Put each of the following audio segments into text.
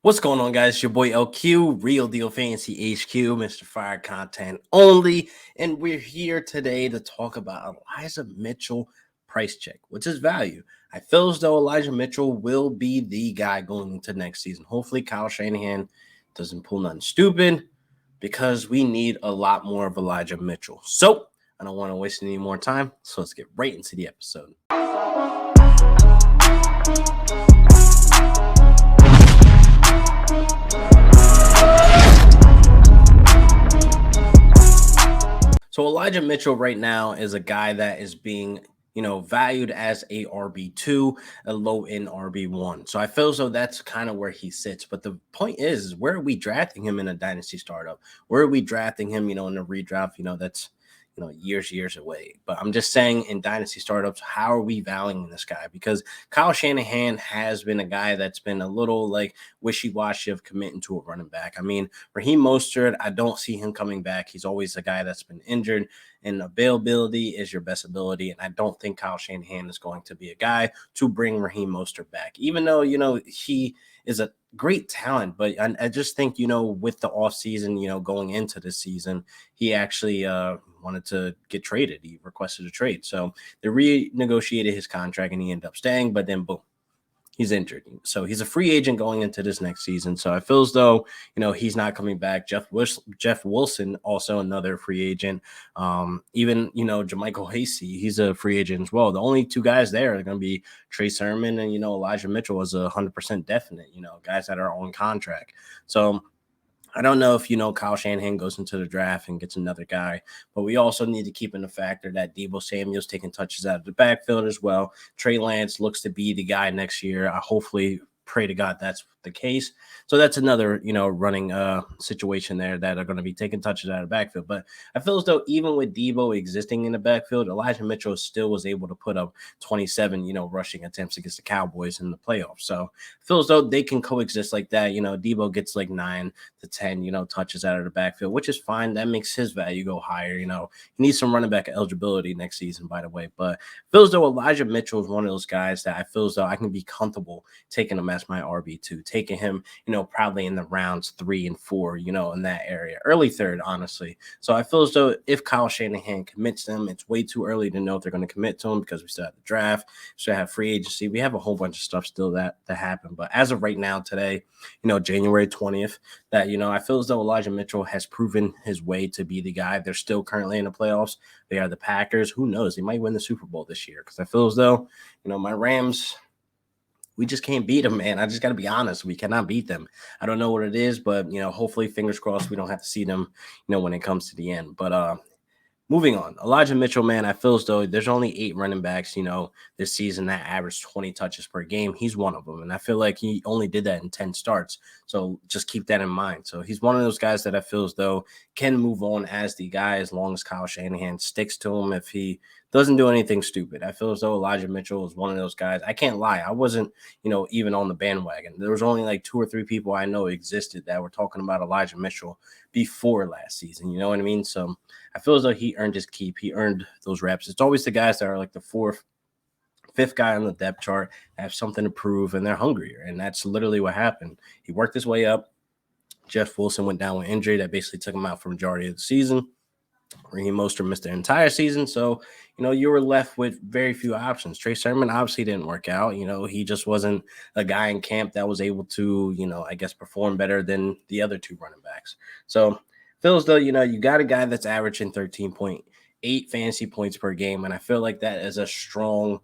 What's going on, guys? It's your boy LQ, Real Deal Fantasy HQ, Mr. Fire Content Only. And we're here today to talk about Elijah Mitchell price check. What's his value? I feel as though Elijah Mitchell will be the guy going into next season. Hopefully, Kyle Shanahan doesn't pull nothing stupid because we need a lot more of Elijah Mitchell. So, I don't want to waste any more time. So, let's get right into the episode. So Elijah Mitchell right now is a guy that is being, valued as a RB2, a low end RB1. So I feel as though that's kind of where he sits. But the point is where are we drafting him in a dynasty startup? Where are we drafting him, in a redraft? That's years away. But I'm just saying in dynasty startups, how are we valuing this guy? Because Kyle Shanahan has been a guy that's been a little like wishy-washy of committing to a running back. I mean, Raheem Mostert, I don't see him coming back. He's always a guy that's been injured, and availability is your best ability. And I don't think Kyle Shanahan is going to be a guy to bring Raheem Mostert back, even though, he is a great talent. But I just think, with the offseason, going into the season, he actually wanted to get traded. He requested a trade. So they renegotiated his contract and he ended up staying, but then boom, he's injured. So he's a free agent going into this next season. So I feel as though, he's not coming back. Jeff Wilson, also another free agent. Even, Jermichael Hasty, he's a free agent as well. The only two guys there are going to be Trey Sermon and, Elijah Mitchell is 100% definite, guys that are on contract. So I don't know if, Kyle Shanahan goes into the draft and gets another guy, but we also need to keep in the factor that Deebo Samuel's taking touches out of the backfield as well. Trey Lance looks to be the guy next year. I hopefully pray to God that's the case. So that's another, running situation there that are going to be taking touches out of the backfield. But I feel as though even with Deebo existing in the backfield, Elijah Mitchell still was able to put up 27, rushing attempts against the Cowboys in the playoffs. So I feel as though they can coexist like that. Deebo gets like 9 to 10, touches out of the backfield, which is fine. That makes his value go higher. He needs some running back eligibility next season, by the way. But I feel as though Elijah Mitchell is one of those guys that I feel as though I can be comfortable taking him as my RB2, taking him, probably in the rounds 3 and 4, in that area, early third, honestly. So I feel as though if Kyle Shanahan commits them, it's way too early to know if they're going to commit to him because we still have the draft, still have free agency. We have a whole bunch of stuff still that happen. But as of right now, today, January 20th, that, I feel as though Elijah Mitchell has proven his way to be the guy. They're still currently in the playoffs. They are the Packers. Who knows? They might win the Super Bowl this year because I feel as though, my Rams, we just can't beat them, man. I just got to be honest. We cannot beat them. I don't know what it is, but, hopefully, fingers crossed, we don't have to see them, when it comes to the end. But moving on, Elijah Mitchell, man, I feel as though there's only 8 running backs, this season that average 20 touches per game. He's one of them. And I feel like he only did that in 10 starts. So just keep that in mind. So he's one of those guys that I feel as though can move on as the guy as long as Kyle Shanahan sticks to him if he doesn't do anything stupid. I feel as though Elijah Mitchell is one of those guys. I can't lie. I wasn't, even on the bandwagon. There was only like 2 or 3 people I know existed that were talking about Elijah Mitchell before last season. You know what I mean? So I feel as though he earned his keep. He earned those reps. It's always the guys that are like the 4th, 5th guy on the depth chart, have something to prove, and they're hungrier. And that's literally what happened. He worked his way up. Jeff Wilson went down with injury that basically took him out for the majority of the season. Raheem Mostert missed the entire season. So, you were left with very few options. Trey Sermon obviously didn't work out. He just wasn't a guy in camp that was able to, I guess perform better than the other 2 running backs. So feels though, you got a guy that's averaging 13.8 fantasy points per game. And I feel like that is a strong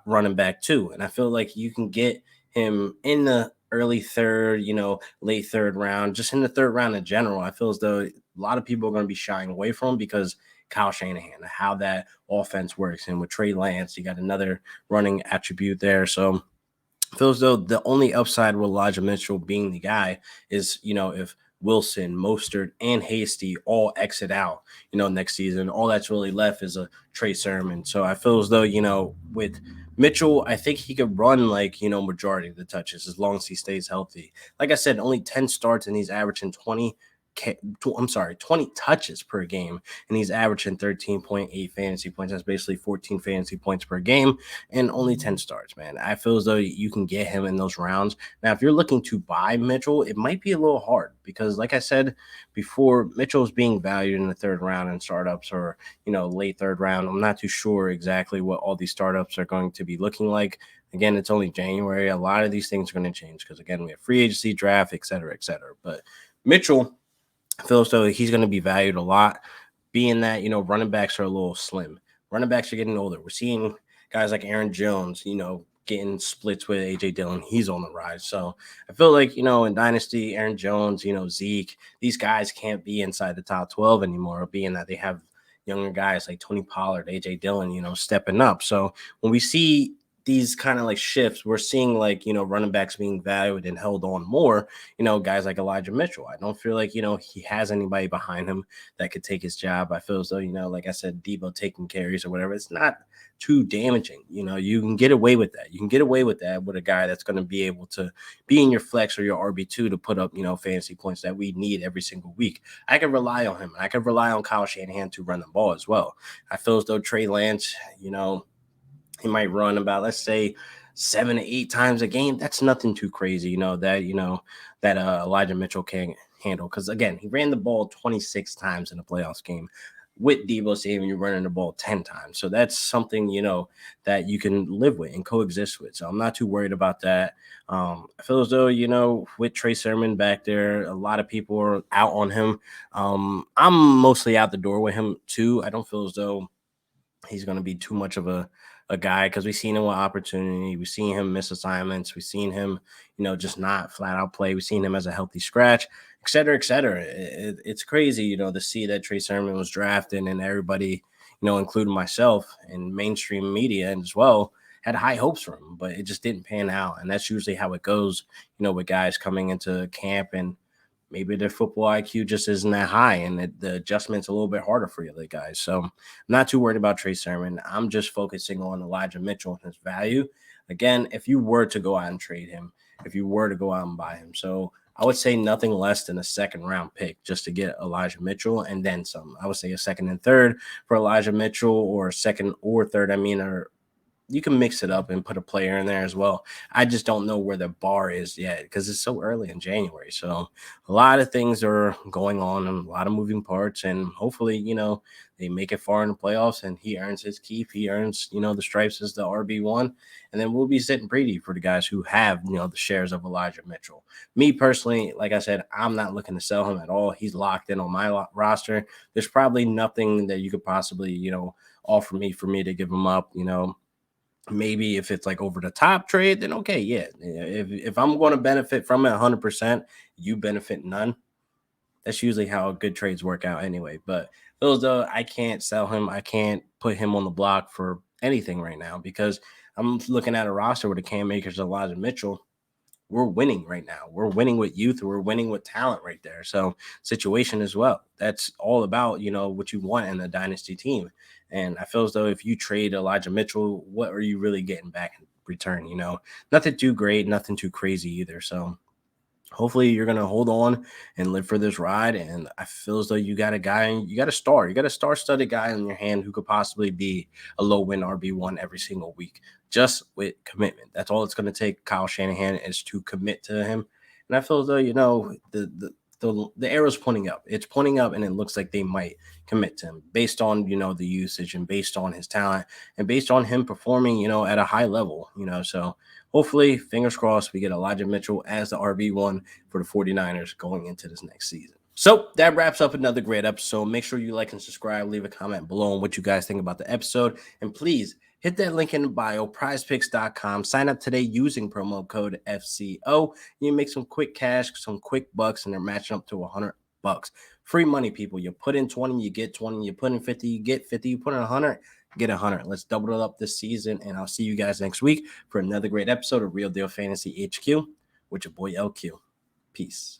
running back too. And I feel like you can get him in the early third, late third round, just in the third round in general. I feel as though a lot of people are going to be shying away from him because Kyle Shanahan, how that offense works. And with Trey Lance, you got another running attribute there. So I feel as though the only upside with Elijah Mitchell being the guy is, if Wilson, Mostert, and Hasty all exit out, next season, all that's really left is a Trey Sermon. So I feel as though, with Mitchell, I think he could run like, majority of the touches as long as he stays healthy. Like I said, only 10 starts and he's averaging 20 20 touches per game, and he's averaging 13.8 fantasy points. That's basically 14 fantasy points per game and only 10 starts, man. I feel as though you can get him in those rounds. Now, if you're looking to buy Mitchell, it might be a little hard because, like I said before, Mitchell's being valued in the third round in startups or, late third round. I'm not too sure exactly what all these startups are going to be looking like. Again, it's only January. A lot of these things are going to change because, again, we have free agency, draft, et cetera, et cetera. But Mitchell, I feel so he's going to be valued a lot, being that, running backs are a little slim. Running backs are getting older. We're seeing guys like Aaron Jones, getting splits with AJ Dillon. He's on the rise. So I feel like, in Dynasty, Aaron Jones, Zeke, these guys can't be inside the top 12 anymore, being that they have younger guys like Tony Pollard, AJ Dillon, stepping up. So when we see these kind of like shifts, we're seeing like, running backs being valued and held on more, guys like Elijah Mitchell. I don't feel like, he has anybody behind him that could take his job. I feel as though, like I said, Debo taking carries or whatever, it's not too damaging. You can get away with that. You can get away with that with a guy that's going to be able to be in your flex or your RB2 to put up, fantasy points that we need every single week. I can rely on him. I can rely on Kyle Shanahan to run the ball as well. I feel as though Trey Lance, he might run about, let's say, 7 to 8 times a game. That's nothing too crazy, that Elijah Mitchell can handle. Because again, he ran the ball 26 times in a playoffs game. With Debo saving you running the ball 10 times. So that's something, that you can live with and coexist with. So I'm not too worried about that. I feel as though, with Trey Sermon back there, a lot of people are out on him. I'm mostly out the door with him too. I don't feel as though he's going to be too much of a guy because we've seen him with opportunity. We've seen him miss assignments. We've seen him, just not flat out play. We've seen him as a healthy scratch, et cetera, et cetera. It's crazy, to see that Trey Sermon was drafted and everybody, including myself and mainstream media and as well, had high hopes for him, but it just didn't pan out. And that's usually how it goes, with guys coming into camp and maybe their football IQ just isn't that high and the adjustment's a little bit harder for you other guys. So I'm not too worried about Trey Sermon. I'm just focusing on Elijah Mitchell and his value. Again, if you were to go out and trade him, if you were to go out and buy him. So I would say nothing less than a second round pick just to get Elijah Mitchell and then some. I would say a second and third for Elijah Mitchell or a second or third, or you can mix it up and put a player in there as well. I just don't know where the bar is yet because it's so early in January. So a lot of things are going on and a lot of moving parts. And hopefully, they make it far in the playoffs and he earns his keep. He earns, the stripes as the RB1. And then we'll be sitting pretty for the guys who have, the shares of Elijah Mitchell. Me personally, like I said, I'm not looking to sell him at all. He's locked in on my roster. There's probably nothing that you could possibly, offer me for me to give him up, Maybe if it's like over the top trade, then okay, yeah. If I'm going to benefit from it 100%, you benefit none. That's usually how good trades work out anyway. But those though, I can't sell him. I can't put him on the block for anything right now because I'm looking at a roster with the Cam Akers, Elijah Mitchell. We're winning right now. We're winning with youth. We're winning with talent right there. So situation as well. That's all about, what you want in a dynasty team. And I feel as though if you trade Elijah Mitchell, what are you really getting back in return? Nothing too great, nothing too crazy either. So hopefully you're going to hold on and live for this ride. And I feel as though you got a guy, you got a star-studded guy in your hand who could possibly be a low-win RB1 every single week, just with commitment. That's all it's going to take. Kyle Shanahan is to commit to him. And I feel as though, the arrow's pointing up. It's pointing up, and it looks like they might commit to him based on, the usage and based on his talent and based on him performing, at a high level, so hopefully, fingers crossed, we get Elijah Mitchell as the RB1 for the 49ers going into this next season. So that wraps up another great episode. Make sure you like and subscribe. Leave a comment below on what you guys think about the episode. And please hit that link in the bio, prizepicks.com. Sign up today using promo code FCO. You make some quick cash, some quick bucks, and they're matching up to $100. Free money, people. You put in 20, you get 20. You put in 50, you get 50. You put in 100, get 100. Let's double it up this season, and I'll see you guys next week for another great episode of Real Deal Fantasy HQ with your boy LQ. Peace.